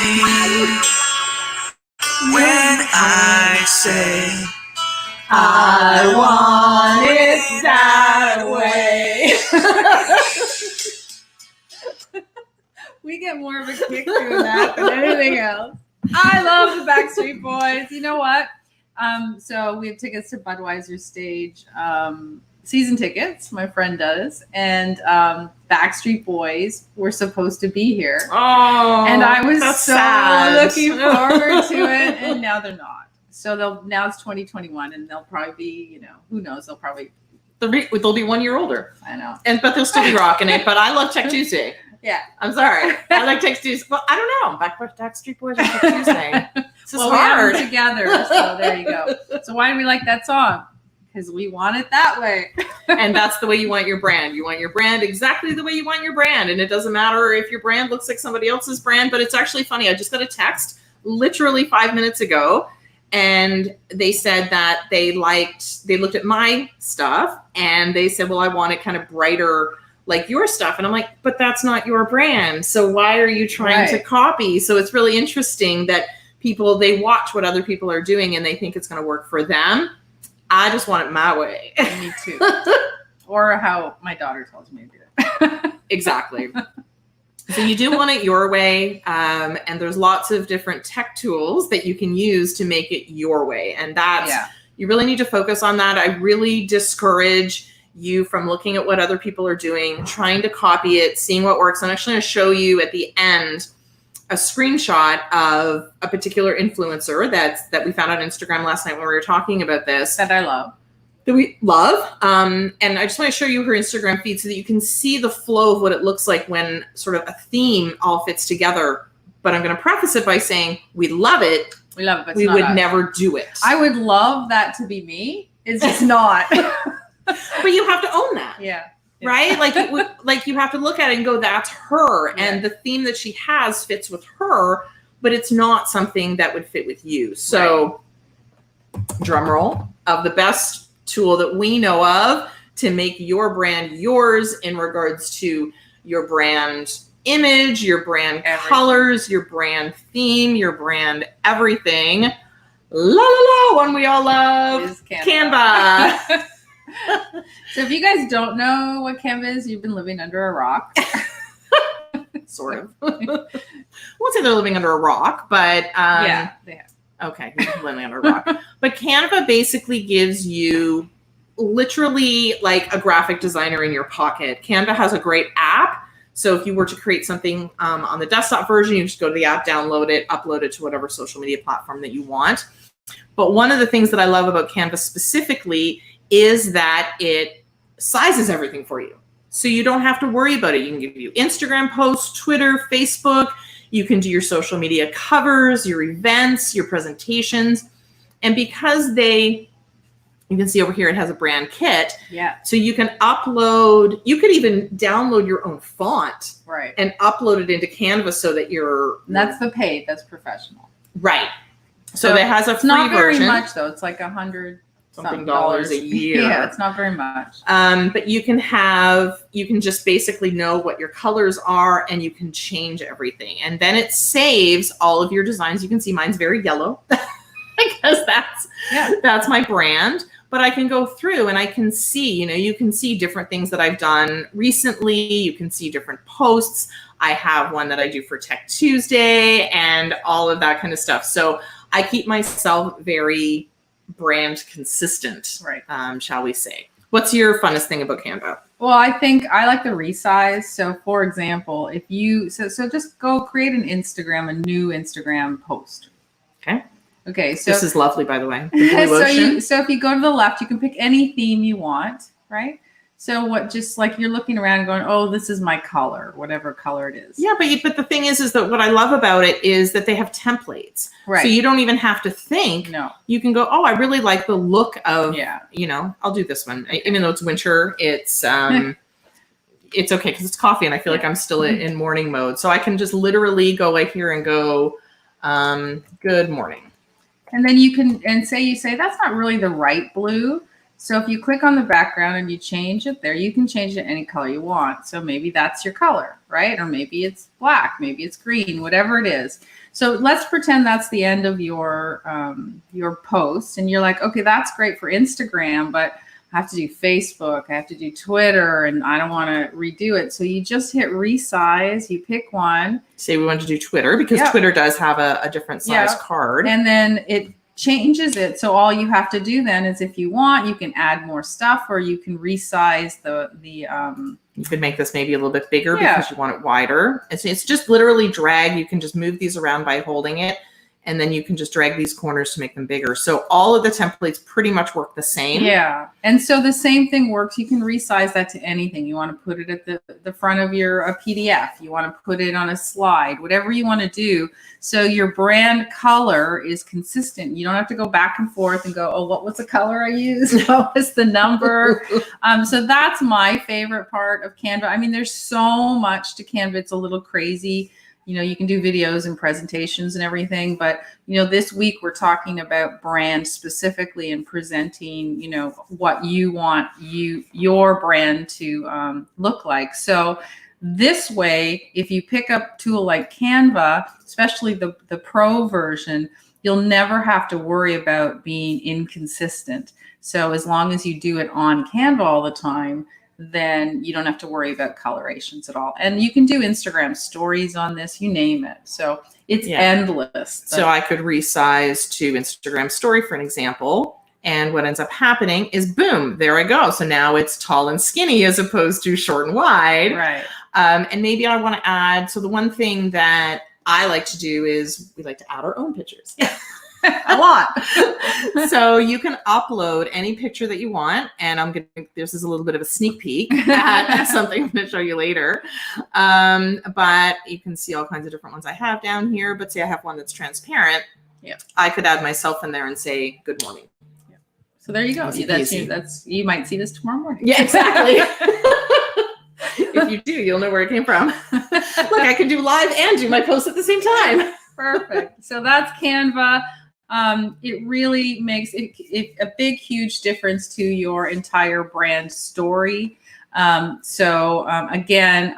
mean when I say I want it that way. We get more of a kick doing that than anything else. I love the Backstreet Boys. You know what? So we have tickets to Budweiser stage, season tickets. My friend does, and Backstreet Boys were supposed to be here. Oh, and I was so sad. looking forward to it, and now they're not. So now it's 2021, and they'll probably be, who knows? They'll be 1 year older. I know, but they'll still be rocking it. But I love Tech Tuesday. Yeah, I'm sorry. I like Tech Tuesday. Well, I don't know. Backstreet Boys on Tech Tuesday. This is well, hard. we have them together, so there you go. So why do we like that song? Because we want it that way. And that's the way you want your brand. You want your brand exactly the way you want your brand. And it doesn't matter if your brand looks like somebody else's brand, but it's actually funny. I just got a text literally 5 minutes ago, and they said that they looked at my stuff and they said, well, I want it kind of brighter like your stuff. And I'm like, but that's not your brand. So why are you trying to copy? So it's really interesting that people, they watch what other people are doing and they think it's going to work for them. I just want it my way. Me too. Or how my daughter tells me to do it. Exactly. So you do want it your way. And there's lots of different tech tools that you can use to make it your way. And you really need to focus on that. I really discourage you from looking at what other people are doing, trying to copy it, seeing what works. I'm actually going to show you at the end a screenshot of a particular influencer that we found on Instagram last night when we were talking about this. That I love. That we love. And I just want to show you her Instagram feed so that you can see the flow of what it looks like when sort of a theme all fits together. But I'm going to preface it by saying we love it. We love it, but we would never do it. I would love that to be me. It's just not. But you have to own that. Yeah. Right? Like you have to look at it and go, that's her. Yeah. And the theme that she has fits with her, but it's not something that would fit with you. So drum roll of the best tool that we know of to make your brand yours in regards to your brand image, your brand colors, your brand theme, your brand everything. La la la, one we all love. Is Canva. So if you guys don't know what Canva is, you've been living under a rock. Sort of. I won't say they're living under a rock, but yeah, they have. Okay, you're living under a rock. But Canva basically gives you literally like a graphic designer in your pocket. Canva has a great app. So if you were to create something on the desktop version, you just go to the app, download it, upload it to whatever social media platform that you want. But one of the things that I love about Canva specifically is that it sizes everything for you. So you don't have to worry about it. You can give you Instagram posts, Twitter, Facebook. You can do your social media covers, your events, your presentations. And because you can see over here, it has a brand kit. Yeah. So you can upload, you could even download your own font. Right. And upload it into Canva so that that's the paid, that's professional. Right. So it has a free version. It's not very much though. It's like $100 something dollars a year. Yeah, it's not very much. But you can just basically know what your colors are and you can change everything. And then it saves all of your designs. You can see mine's very yellow because that's my brand. But I can go through and I can see, you can see different things that I've done recently. You can see different posts. I have one that I do for Tech Tuesday and all of that kind of stuff. So I keep myself very brand consistent, right? Shall we say? What's your funnest thing about Canva? Well, I think I like the resize. So, for example, if you so just go create a new Instagram post. Okay. So this is lovely, by the way. The blue ocean. So if you go to the left, you can pick any theme you want, right? So just like you're looking around and going, oh, this is my color, whatever color it is. Yeah, but the thing is that what I love about it is that they have templates. Right. So you don't even have to think. No. You can go, oh, I really like the look of, yeah. I'll do this one. Even though it's winter, it's it's okay because it's coffee and I feel like I'm still in morning mode. So I can just literally go right here and go, good morning. And then you say that's not really the right blue. So if you click on the background and you change it there, you can change it any color you want. So maybe that's your color, right? Or maybe it's black, maybe it's green, whatever it is. So let's pretend that's the end of your post, and you're like, okay, that's great for Instagram, but I have to do Facebook, I have to do Twitter, and I don't want to redo it. So you just hit resize, you pick one. Say we want to do Twitter, because Twitter does have a different size card. And then it changes it. So all you have to do then is, if you want, you can add more stuff, or you can resize the you could make this maybe a little bit bigger because you want it wider. It's just literally drag. You can just move these around by holding it, and then you can just drag these corners to make them bigger. So all of the templates pretty much work the same. Yeah. And so the same thing works. You can resize that to anything. You want to put it at the front of your PDF. You want to put it on a slide, whatever you want to do. So your brand color is consistent. You don't have to go back and forth and go, oh, what was the color I used? What was the number? So that's my favorite part of Canva. I mean, there's so much to Canva. It's a little crazy. You know, you can do videos and presentations and everything, but, you know, this week we're talking about brand specifically and presenting, you know, what you want your brand to look like. So this way, if you pick up a tool like Canva, especially the pro version, you'll never have to worry about being inconsistent. So as long as you do it on Canva all the time, then you don't have to worry about colorations at all. And you can do Instagram stories on this, you name it. So it's endless. So I could resize to Instagram story, for an example. And what ends up happening is, boom, there I go. So now it's tall and skinny as opposed to short and wide. Right. And maybe I want to add, so the one thing that I like to do is we like to add our own pictures. A lot. So you can upload any picture that you want, and this is a little bit of a sneak peek at something I'm going to show you later. But you can see all kinds of different ones I have down here. But say I have one that's transparent. Yeah. I could add myself in there and say, good morning. Yeah. So there you go. You might see this tomorrow morning. Yeah, exactly. If you do, you'll know where it came from. Look, I can do live and do my post at the same time. Perfect. So that's Canva. It really makes it a big, huge difference to your entire brand story. Again,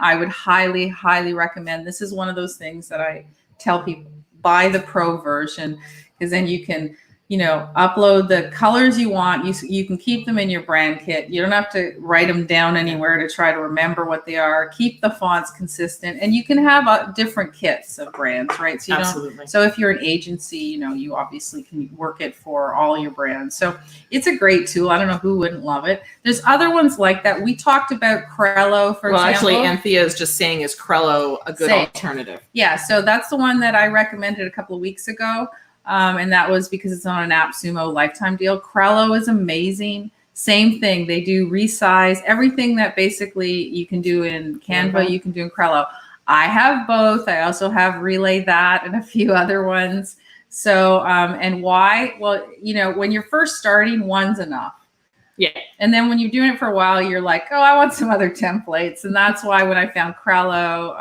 I would highly, highly recommend. This is one of those things that I tell people, buy the pro version, because then you can, you know, upload the colors you want. You can keep them in your brand kit. You don't have to write them down anywhere to try to remember what they are. Keep the fonts consistent, and you can have different kits of brands, right? So Absolutely. So if you're an agency, you know, you obviously can work it for all your brands. So it's a great tool. I don't know who wouldn't love it. There's other ones like that. We talked about Crello, for example. Actually, Anthea is just saying, is Crello a good alternative? Yeah, so that's the one that I recommended a couple of weeks ago. And that was because it's on an AppSumo lifetime deal. Crello is amazing. Same thing. They do resize. Everything that basically you can do in Canva, you can do in Crello. I have both. I also have Relay That and a few other ones. So, and why? Well, you know, when you're first starting, one's enough. Yeah. And then when you're doing it for a while, you're like, oh, I want some other templates. And that's why when I found Crello,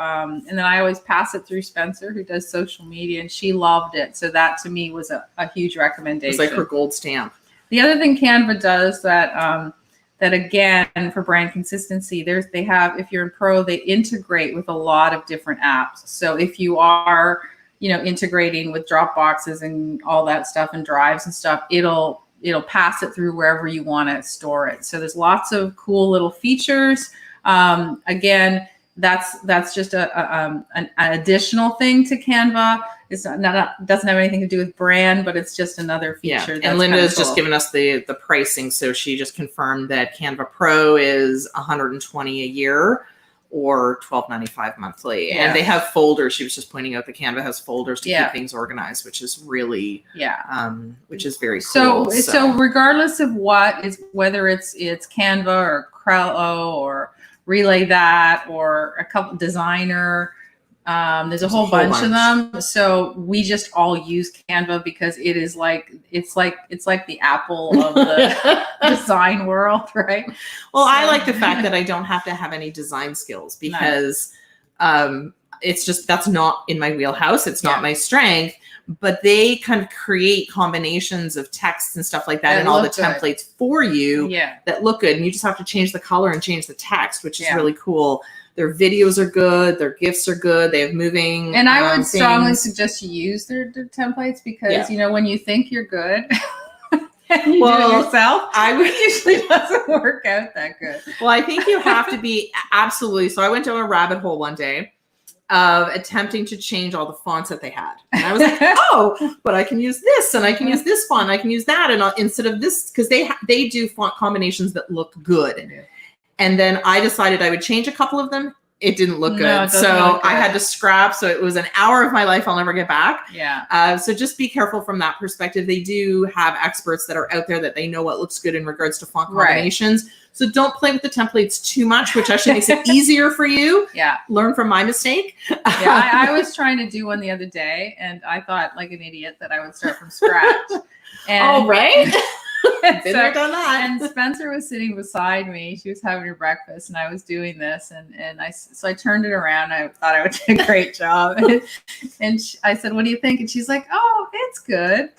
and then I always pass it through Spencer, who does social media, and she loved it. So that to me was a huge recommendation. It's like her gold stamp. The other thing Canva does that again, for brand consistency, they have, if you're in pro, they integrate with a lot of different apps. So if you are, you know, integrating with Dropboxes and all that stuff and drives and stuff, it'll pass it through wherever you want to store it. So there's lots of cool little features. Again, that's just an additional thing to Canva. It's not doesn't have anything to do with brand, but it's just another feature. Yeah. And Linda has just given us the pricing. So she just confirmed that Canva Pro is $120 a year or $12.95 monthly. Yeah. And they have folders. She was just pointing out that Canva has folders to keep things organized, which is really which is very cool. So regardless of whether it's Canva or Crello or Relay That or a couple Designer, there's a whole bunch of them. So we just all use Canva because it's like the Apple of the design world, right? Well, I like the fact that I don't have to have any design skills because it's just, that's not in my wheelhouse. It's not Yeah. my strength. But they kind of create combinations of texts and stuff like that, That and all the look good. templates for you Yeah. that look good. And you just have to change the color and change the text, which is Yeah. really cool. Their videos are good. Their GIFs are good. They have moving. And I would strongly things. suggest you use their templates because, Yeah. you know, when you think you're good and you Well, do it yourself, I would it usually doesn't work out that good. Well, I think you have to be absolutely. So I went down a rabbit hole one day of attempting to change all the fonts that they had. And I was like, oh, but I can use this and I can use this font. I can use that. And instead of this, because they do font combinations that look good. And then I decided I would change a couple of them. It didn't look No, good. it doesn't So look I good. had to scrap. So it was an hour of my life I'll never get back. Yeah. So just be careful from that perspective. They do have experts that are out there that they know what looks good in regards to font Right. combinations. So don't play with the templates too much, which actually makes it easier for you. Yeah. Learn from my mistake. Yeah. I was trying to do one the other day and I thought like an idiot that I would start from scratch. And All right. Been so- there, done that. and Spencer was sitting beside me. She was having her breakfast, and I was doing this, and I turned it around. I thought I would do a great job, and I said, "What do you think?" And she's like, "Oh, it's good."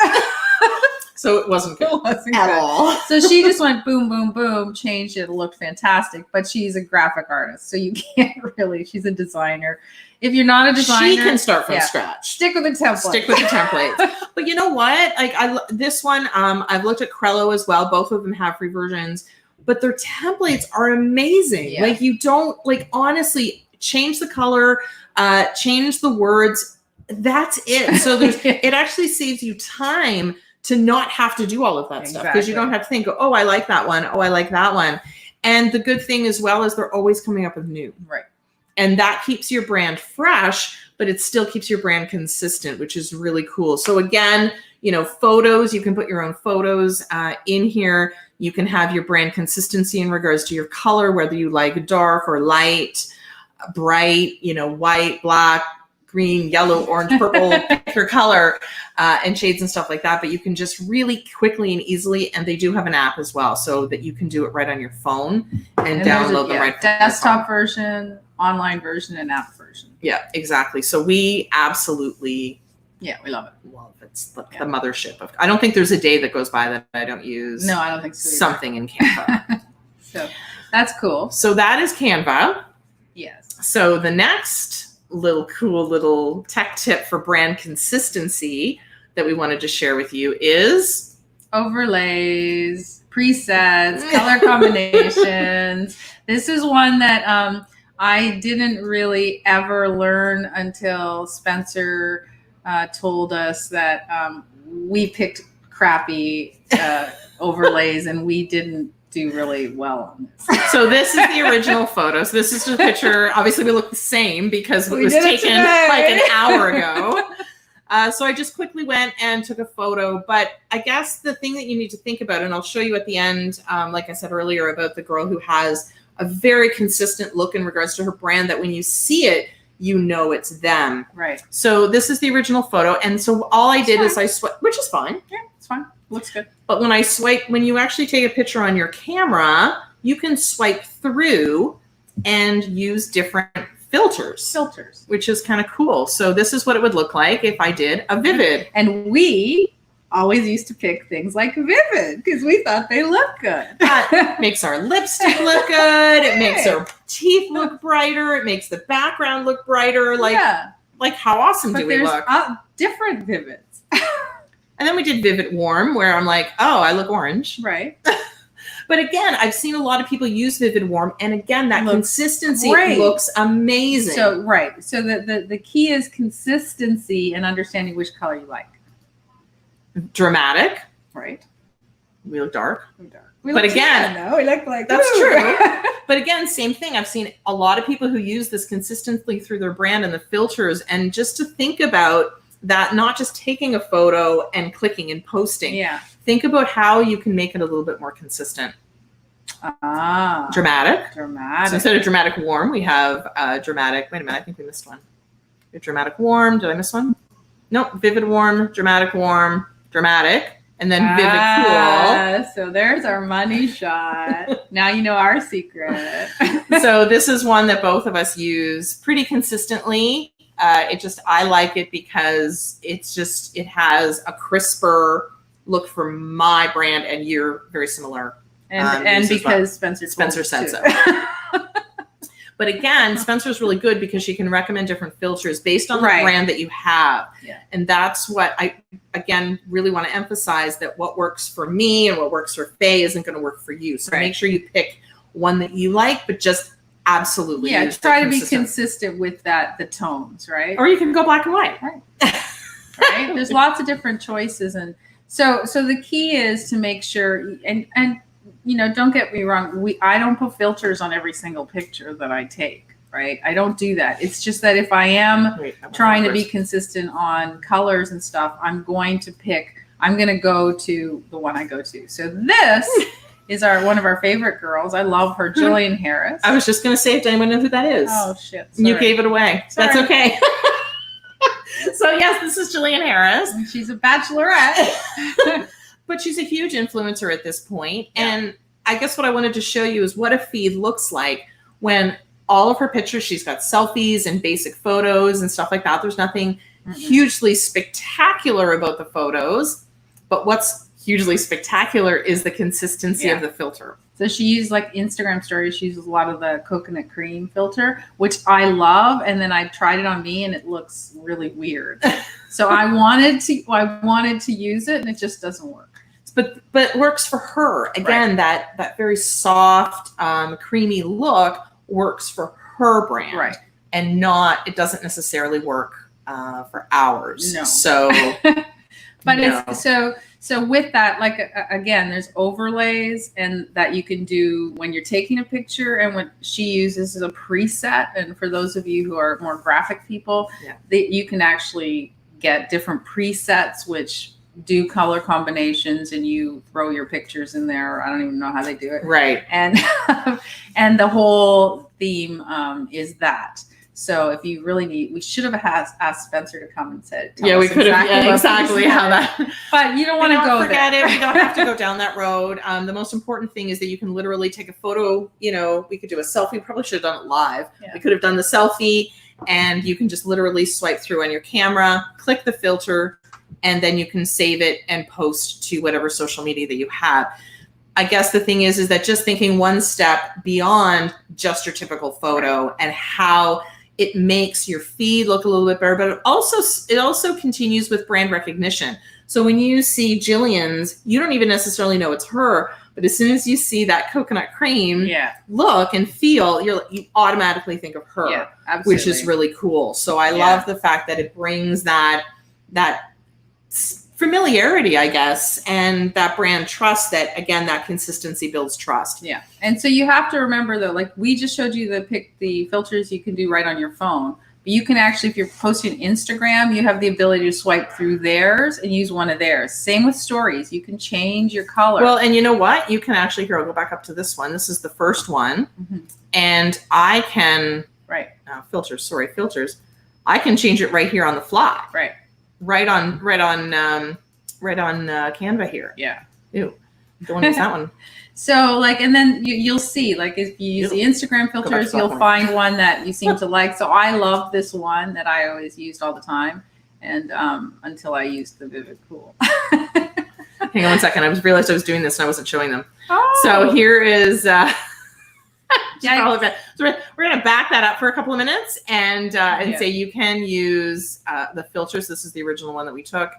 So it wasn't good It wasn't at good. all. So she just went boom, boom, boom, changed it. It looked fantastic. But she's a graphic artist, so you can't really. She's a designer. If you're not a designer, She can start from yeah. scratch. stick with the template. Stick with the templates. But you know what? Like this one, I've looked at Crello as well. Both of them have free versions, but their templates are amazing. Yeah. Like you don't honestly change the color, change the words. That's it. So it actually saves you time to not have to do all of that stuff because you Exactly. don't have to think, oh, I like that one. Oh, I like that one. And the good thing as well is they're always coming up with new. Right. And that keeps your brand fresh, but it still keeps your brand consistent, which is really cool. So again, photos, you can put your own photos in here. You can have your brand consistency in regards to your color, whether you like dark or light, bright, white, black, green, yellow, orange, purple, pick your color, and shades and stuff like that. But you can just really quickly and easily, and they do have an app as well, so that you can do it right on your phone and there's download them right from your phone. desktop version, online version, and app version. Yeah, exactly. So we absolutely Yeah, we love it. love it. It's the mothership of. I don't think there's a day that goes by that I don't use No, I don't think so. either. something in Canva. So that's cool. So that is Canva. Yes. So the next cool little tech tip for brand consistency that we wanted to share with you is Overlays, presets, color combinations. This is one that I didn't really ever learn until Spencer told us that we picked crappy overlays and we didn't do really well on this. So this is the original photo. So this is just a picture. Obviously, we look the same because it We was did it taken today. like an hour ago. So I just quickly went and took a photo. But I guess the thing that you need to think about, and I'll show you at the end, like I said earlier, about the girl who has a very consistent look in regards to her brand, that when you see it, you know it's them. Right. So this is the original photo. And so all I did is I swiped, which is fine. Yeah, it's fine. Looks good. But when you actually take a picture on your camera, you can swipe through and use different filters, Filters. which is kind of cool. So this is what it would look like if I did a Vivid. And we always used to pick things like Vivid because we thought they looked good. That makes our lipstick look good. It makes our teeth look brighter. It makes the background look brighter. Like how awesome but do we there's look? different Vivids. And then we did Vivid Warm, where I'm like, oh, I look orange. Right. But again, I've seen a lot of people use Vivid Warm, and again, that Looks consistency great. looks amazing. So the key is consistency and understanding which color you like. Dramatic. Right. We look dark. We But look again, tan, though. We look like that's woo. true. But again, same thing. I've seen a lot of people who use this consistently through their brand and the filters, and just to think about that, not just taking a photo and clicking and posting. Yeah. Think about how you can make it a little bit more consistent. Dramatic. Dramatic. So instead of dramatic warm, we have dramatic. Wait a minute, I think we missed one. Dramatic warm. Did I miss one? Nope. Vivid warm, dramatic, and then vivid cool. So there's our money shot. Now you know our secret. So this is one that both of us use pretty consistently. I like it because it has a crisper look for my brand, and you're very similar. And because Spencer said too. so. But again, Spencer's really good because she can recommend different filters based on the brand that you have. Yeah. And that's what I, again, really want to emphasize, that what works for me and what works for Faye isn't going to work for you. So make sure you pick one that you like, but just absolutely try to be consistent with the tones, right? Or you can go black and white. Right. There's lots of different choices. And so the key is to make sure, and don't get me wrong, I don't put filters on every single picture that I take, right? I don't do that. It's just that if I am trying to be consistent on colors and stuff, I'm going to go to the one I go to. So this is one of our favorite girls. I love her, Jillian Harris. I was just going to say, if anyone knows who that is. Oh, shit. Sorry. You gave it away. Sorry. That's okay. So, yes, this is Jillian Harris. And she's a bachelorette. But she's a huge influencer at this point. And I guess what I wanted to show you is what a feed looks like when all of her pictures, she's got selfies and basic photos and stuff like that. There's nothing hugely spectacular about the photos, but what's hugely spectacular is the consistency of the filter. So she used like Instagram stories. She uses a lot of the coconut cream filter, which I love. And then I tried it on me and it looks really weird. So I wanted to use it and it just doesn't work. But it works for her. Again, that very soft, creamy look works for her brand. Right. And it doesn't necessarily work for ours. No. So but it's so with that, like again, there's overlays and that you can do when you're taking a picture, and what she uses is a preset. And for those of you who are more graphic people, you can actually get different presets which do color combinations, and you throw your pictures in there. I don't even know how they do it. Right. And and the whole theme is that. So if you really need, we should have asked Spencer to come and said, we could have exactly how that. But you don't want to go forget there. it. We don't have to go down that road. The most important thing is that you can literally take a photo. We could do a selfie. Probably should have done it live. Yeah. We could have done the selfie, and you can just literally swipe through on your camera, click the filter, and then you can save it and post to whatever social media that you have. I guess the thing is that just thinking one step beyond just your typical photo and how it makes your feed look a little bit better, but it also continues with brand recognition. So when you see Jillian's, you don't even necessarily know it's her, but as soon as you see that coconut cream look and feel, you automatically think of her, which is really cool. So I love the fact that it brings that familiarity, I guess, and that brand trust, that again, that consistency builds trust. Yeah. And so you have to remember though, like we just showed you the filters you can do right on your phone, but you can actually, if you're posting Instagram, you have the ability to swipe through theirs and use one of theirs. Same with stories. You can change your color. Well, and you know what? You can actually, here, I'll go back up to this one. This is the first one. And I can, filters. I can change it right here on the fly. Right on Canva here. Yeah. Ew. Don't want to use that one. So like, and then you'll see, like if you use the Instagram filters, you'll find one that you seem to like. So I love this one that I always used all the time. And until I used the Vivid Cool. Hang on 1 second. I realized I was doing this and I wasn't showing them. Oh. So here is, so we're going to back that up for a couple of minutes and say you can use the filters. This is the original one that we took,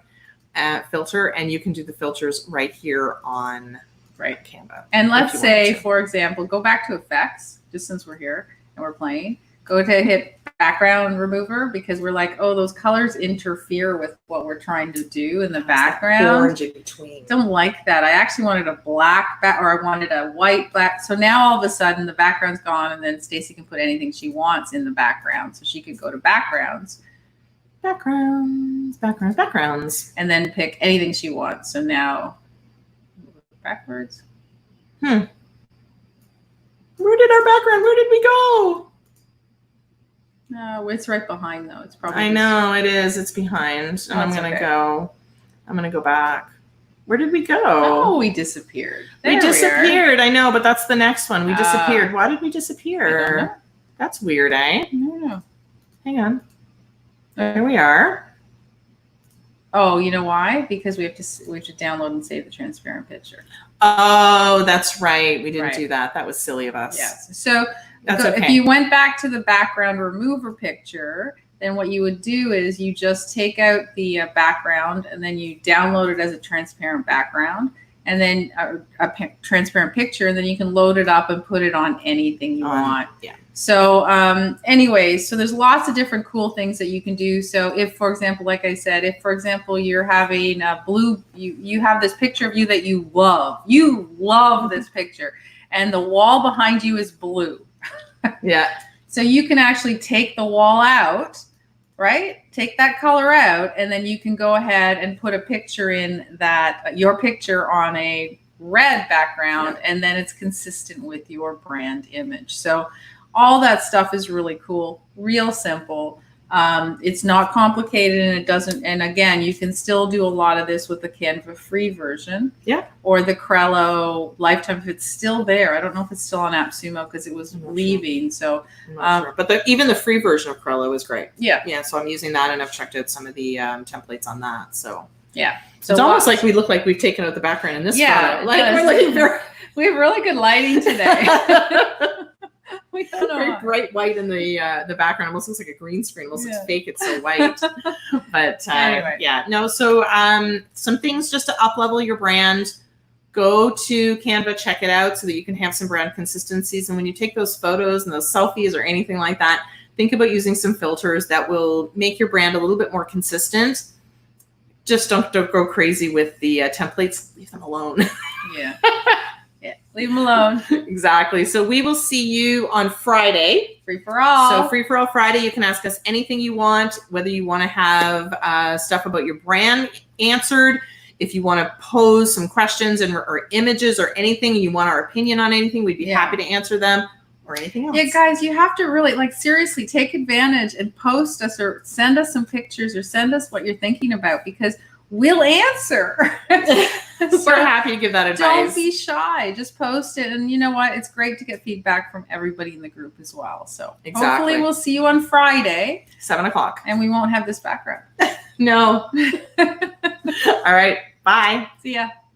filter, and you can do the filters right here on Canva. And let's say, for example, go back to effects, just since we're here and we're playing. Go to hit background remover because we're like, oh, those colors interfere with what we're trying to do in the background. Orange in between. Don't like that. I actually wanted a black or I wanted a white back. So now all of a sudden the background's gone, and then Stacy can put anything she wants in the background. So she could go to backgrounds, and then pick anything she wants. So now backwards. Where did our background? Where did we go? No, it's right behind though. It's probably. I know it is. It's behind. And I'm gonna go back. Where did we go? Oh, we disappeared. We disappeared. I know, but that's the next one. We disappeared. Why did we disappear? That's weird, eh? I don't know. Hang on. There we are. Oh, you know why? Because we have to download and save the transparent picture. Oh, that's right. We didn't Right. do that. That was silly of us. Yes. So That's if okay. you went back to the background remover picture, then what you would do is you just take out the background and then you download it as a transparent background and then transparent picture, and then you can load it up and put it on anything you want. Yeah. So anyways, so there's lots of different cool things that you can do. So if, for example, like I said, if, for example, you're having a blue, you have this picture of you that you love this picture, and the wall behind you is blue. Yeah. So you can actually take the wall out, right? Take that color out, and then you can go ahead and put a picture in that, your picture on a red background, and then it's consistent with your brand image. So all that stuff is really cool, real simple. It's not complicated, and it doesn't, and again, you can still do a lot of this with the Canva free version. Yeah. Or the Crello Lifetime, if it's still there. I don't know if it's still on AppSumo because it was leaving. So I'm not sure. But even the free version of Crello is great. yeah. Yeah, so I'm using that, and I've checked out some of the templates on that. So Yeah. So it's almost like we look like we've taken out the background in this Yeah, photo. it Like does. we're looking very, we have really good lighting today. We don't know. very why. bright white in the background. Almost looks like a green screen. Almost Yeah. looks fake. It's so white. But Anyway. yeah, no. So some things just to up level your brand. Go to Canva, check it out so that you can have some brand consistencies. And when you take those photos and those selfies or anything like that, think about using some filters that will make your brand a little bit more consistent. Just don't go crazy with the templates. Leave them alone. Yeah. Yeah. Leave them alone. Exactly. So we will see you on Friday. Free for all. So Free for All Friday, you can ask us anything you want, whether you want to have stuff about your brand answered, if you want to pose some questions or images or anything, you want our opinion on anything, we'd be Yeah. happy to answer them, or anything else. Yeah, guys, you have to really, like, seriously take advantage and post us or send us some pictures or send us what you're thinking about, because we'll answer. We're happy to give that advice. Don't be shy. Just post it. And you know what? It's great to get feedback from everybody in the group as well. So Exactly. hopefully we'll see you on Friday 7:00. and we won't have this background. No. All right. Bye. See ya.